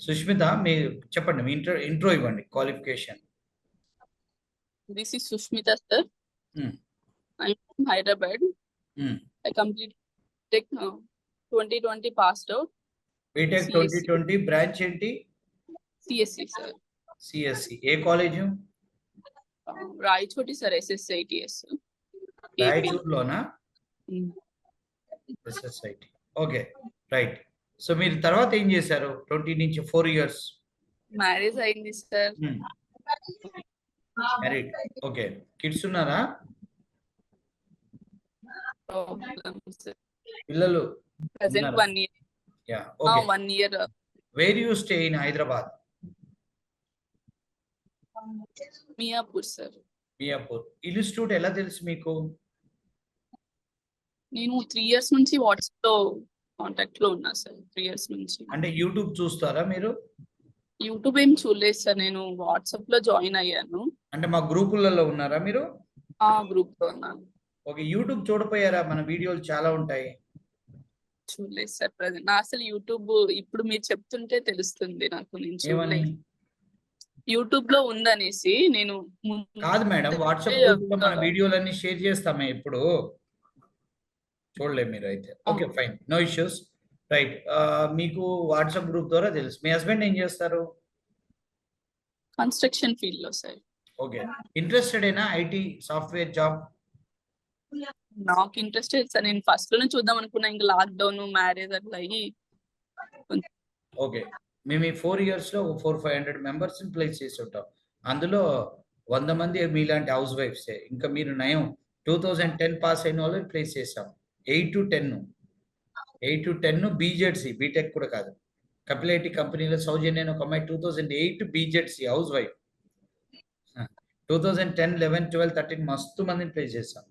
సుష్మిత మీరు చెప్పండి. మీ ఇంట్రో ఇవ్వండి. Qualification. This is Sushmita, sir. Hmm. I'm from Hyderabad. Hmm. I completed Tech 2020 passed out. B Tech CSC. 2020 branch ఏంటి? CSC, sir. CSC. ఏ college? Raichoti, sir. SSITS. రాయచూర్లోనా? SSIT. Okay, right. So మీరు తర్వాత ఏం చేశారు 20 నుంచి 4 years? Marriage అయింది, sir. Married. Okay. Kids ఉన్నారా? పిల్లలు Present ఉన్నారా? 1 year. Yeah, okay. 1 year. Where you stay in Hyderabad? Miyapur, sir. Miyapur. Institute ఎలా తెలుసు మీకు? నేను 3 years నుంచి వాట్సాప్ లో కాంటాక్ట్ లో ఉన్నా, సార్. 3 years నుంచి. అంటే యూట్యూబ్ చూస్తారా మీరు? యూట్యూబ్ ఏం చూడలేదు, సార్. నేను వాట్సాప్ లో జాయిన్ అయ్యాను. అంటే మా గ్రూపులలో ఉన్నారా మీరు? గ్రూప్ లో ఉన్నాను. ఓకే. యూట్యూబ్ చూడపోయారా? మన వీడియోలు చాలా ఉంటాయి. చూడలేదు, సార్. ప్రజెంట్ నా అసలు యూట్యూబ్ ఇప్పుడు మీరు చెప్తుంటే తెలుస్తుంది నాకు. నేను ఏమని? చూడలేదు. యూట్యూబ్ లో ఉందనేసి నేను కాదు మేడం, వాట్సాప్ గ్రూప్ లో మన వీడియోలన్నీ షేర్ చేస్తామే ఇప్పుడు. చూడలేదు మీరు అయితే. Okay, fine, no issues. Right. మీకు వాట్సాప్ గ్రూప్ ద్వారా తెలుసు. మీ హస్బెండ్ ఏం చేస్తారు? కన్స్ట్రక్షన్ ఫీల్డ్ లో, సార్. ఓకే. ఇంట్రెస్టెడ్ ఏనా ఐటీ సాఫ్ట్వేర్ జాబ్? నాకు ఇంట్రెస్టెడ్, సార్. నేను ఫస్ట్ లోనే చూద్దాం అనుకున్నా, ఇంకా లాక్డౌన్, మ్యారేజ్ అట్లా అయ్యి. ఓకే. మేము ఈ 4 years లో 400-500 మెంబర్స్ ప్లేస్ చేసి ఉంటాం. అందులో 100 మంది మీలాంటి హౌస్ వైఫ్సే. ఇంకా మీరు నయం 2010 పాస్ అయిన వాళ్ళు ప్లేస్ చేసాం. 8 to 10 బీజెడ్సీ, బీటెక్ కూడా కాదు. కపిలేటి కంపెనీలో సౌజన్య ఒక అమ్మాయి 2008 బీజెడ్సీ హౌస్ వైఫ్. 2010, 11, 12, 13 మస్తు మందిని ప్లేస్ చేసాం.